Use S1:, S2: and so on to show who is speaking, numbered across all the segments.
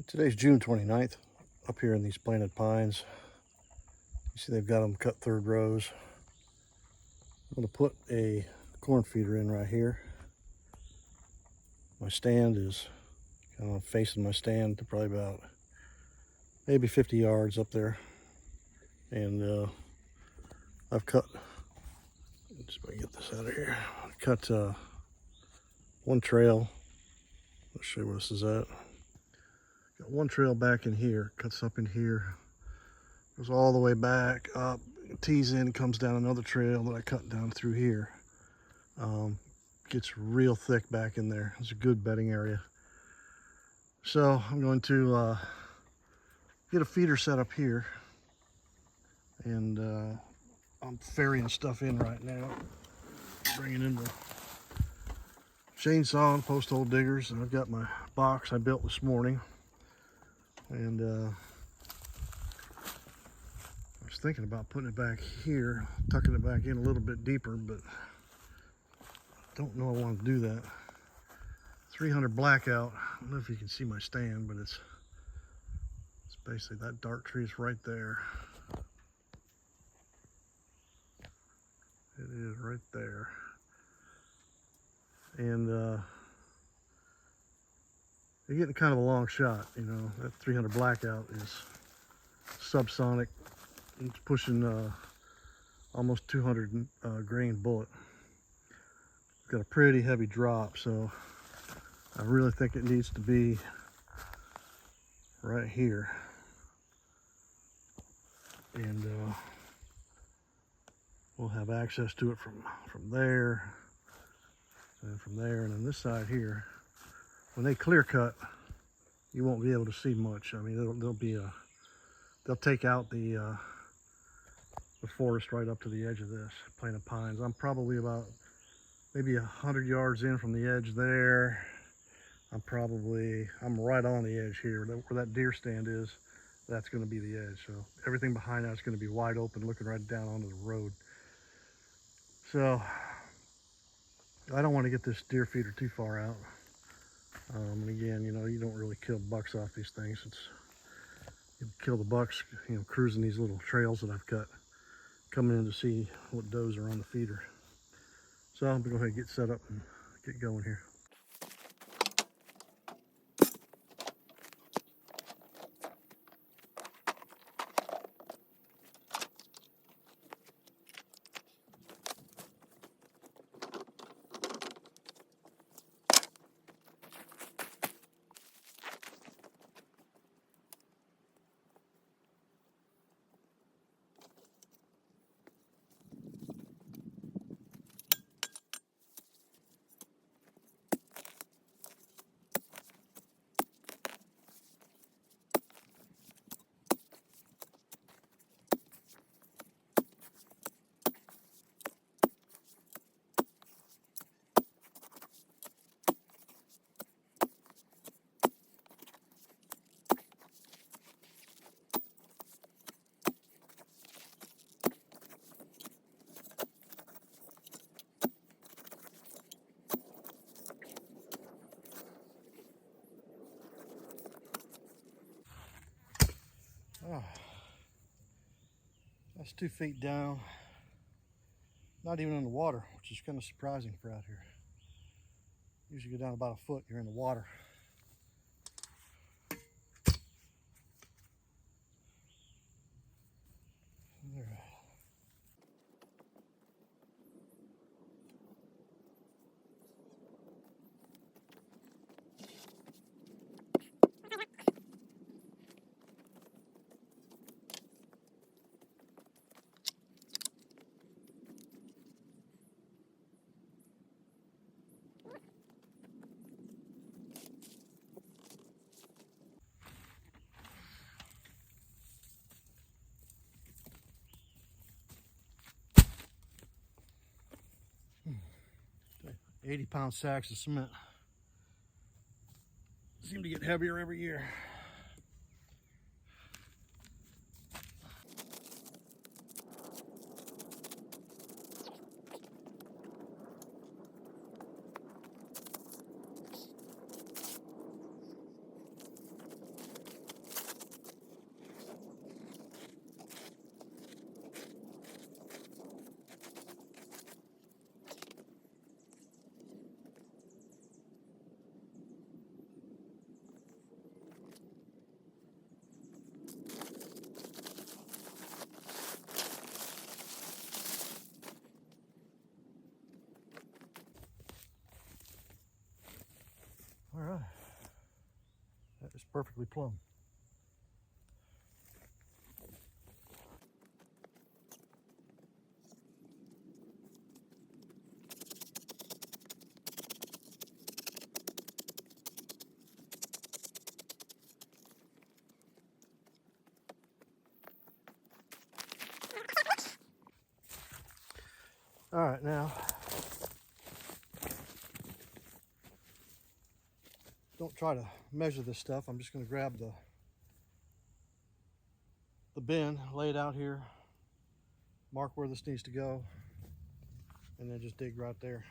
S1: Today's June 29th. Up here in these planted pines, you see they've got them cut third rows. I'm going to put a corn feeder in right here. My stand is kind of facing my stand to probably about maybe 50 yards up there. And I've cut, just get this out of here. I cut one trail. Let's show you where this is at. Got one trail back in here, cuts up in here, goes all the way back up, tees in, comes down another trail that I cut down through here. Gets real thick back in there. It's a good bedding area. So I'm going to get a feeder set up here, and I'm ferrying stuff in right now. Bringing in the chainsaw and post hole diggers, and I've got my box I built this morning. And I was thinking about putting it back here, tucking it back in a little bit deeper, but don't know I want to do that. 300 blackout. I don't know if you can see my stand, but it's basically that dark tree is right there. It is right there. And you're getting kind of a long shot, you know. That 300 blackout is subsonic. It's pushing almost 200 grain bullet. It's got a pretty heavy drop, so I really think it needs to be right here. And we'll have access to it from there, and from there, and on this side here. When they clear cut, you won't be able to see much. I mean, they'll take out the forest right up to the edge of this planted pines. I'm probably about maybe 100 yards in from the edge there. I'm right on the edge here. Where that deer stand is, that's going to be the edge. So everything behind that's going to be wide open, looking right down onto the road. So I don't want to get this deer feeder too far out. And again, you know, you don't really kill bucks off these things. You kill the bucks, you know, cruising these little trails that I've cut, coming in to see what does are on the feeder. So I'm gonna go ahead and get set up and get going here. Oh, that's 2 feet down. Not even in the water, which is kind of surprising for out here. Usually go down about a foot, you're in the water. There. Hmm. 80-pound sacks of cement seem to get heavier every year. It's perfectly plumb. All right, now don't try to measure this stuff. I'm just going to grab the bin, lay it out here, mark where this needs to go, and then just dig right there.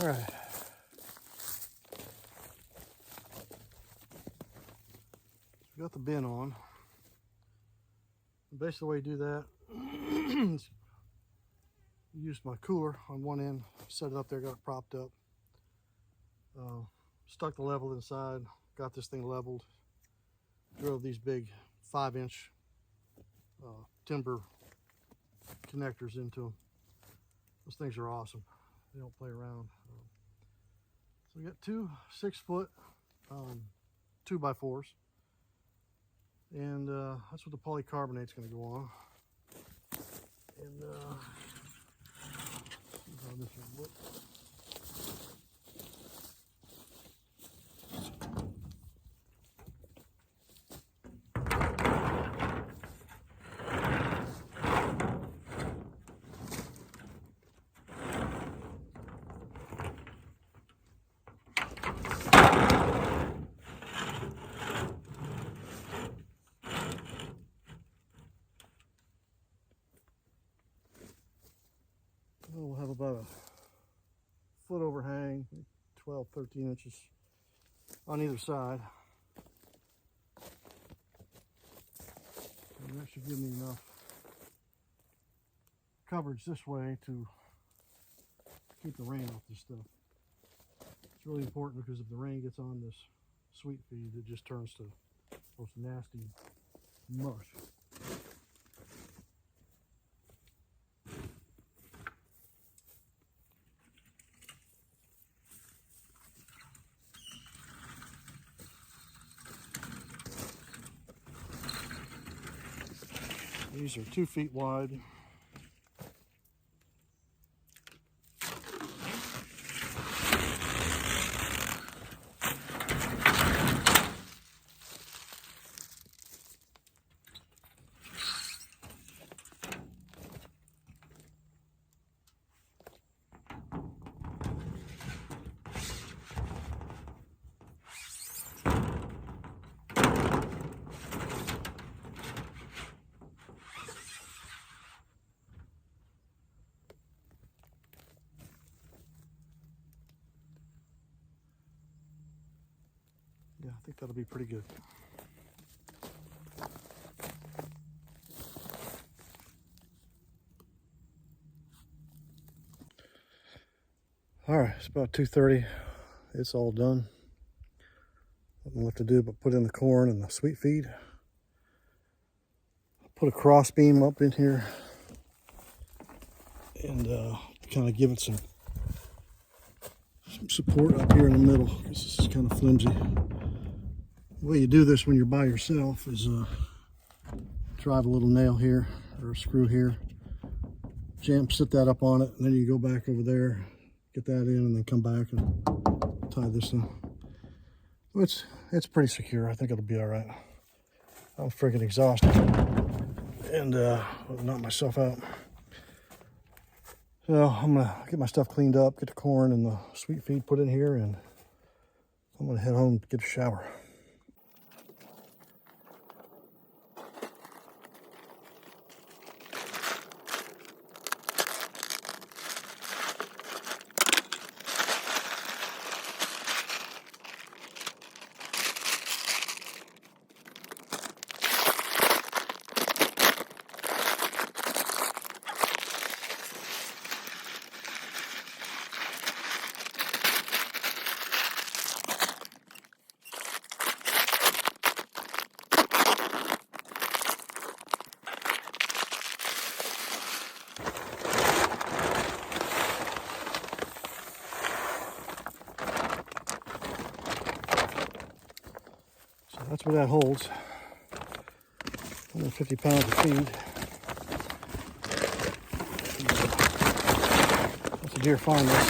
S1: All right. We got the bin on. Basically, the way you do that is use my cooler on one end, set it up there, got it propped up, stuck the level inside, got this thing leveled, drove these big 5-inch timber connectors into them. Those things are awesome. They don't play around. So we got two 6-foot 2x4s, and that's what the polycarbonate's going to go on. And see how this will look. We'll have about a foot overhang, 12, 13 inches on either side. And that should give me enough coverage this way to keep the rain off this stuff. It's really important because if the rain gets on this sweet feed, it just turns to most nasty mush. These are 2 feet wide. Yeah, I think that'll be pretty good. All right, it's about 2:30. It's all done. Nothing left to do but put in the corn and the sweet feed. Put a cross beam up in here and kind of give it some support up here in the middle because this is kind of flimsy. The way you do this when you're by yourself is drive a little nail here or a screw here, sit that up on it, and then you go back over there, get that in, and then come back and tie this in. It's pretty secure. I think it'll be all right. I'm freaking exhausted and knock myself out. So I'm gonna get my stuff cleaned up, get the corn and the sweet feed put in here, and I'm gonna head home to get a shower. That's what that holds. 150 pounds of feed. That's a deer farm this.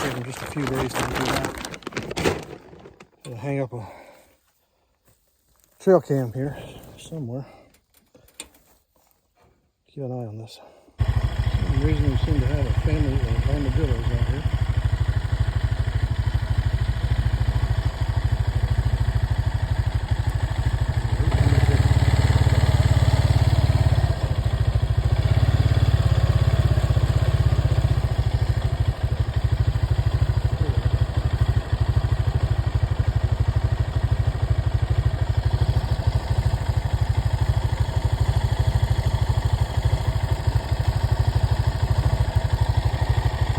S1: Taking just a few days to do that. Gotta hang up a trail cam here somewhere. Keep an eye on this. For some reason we seem to have a family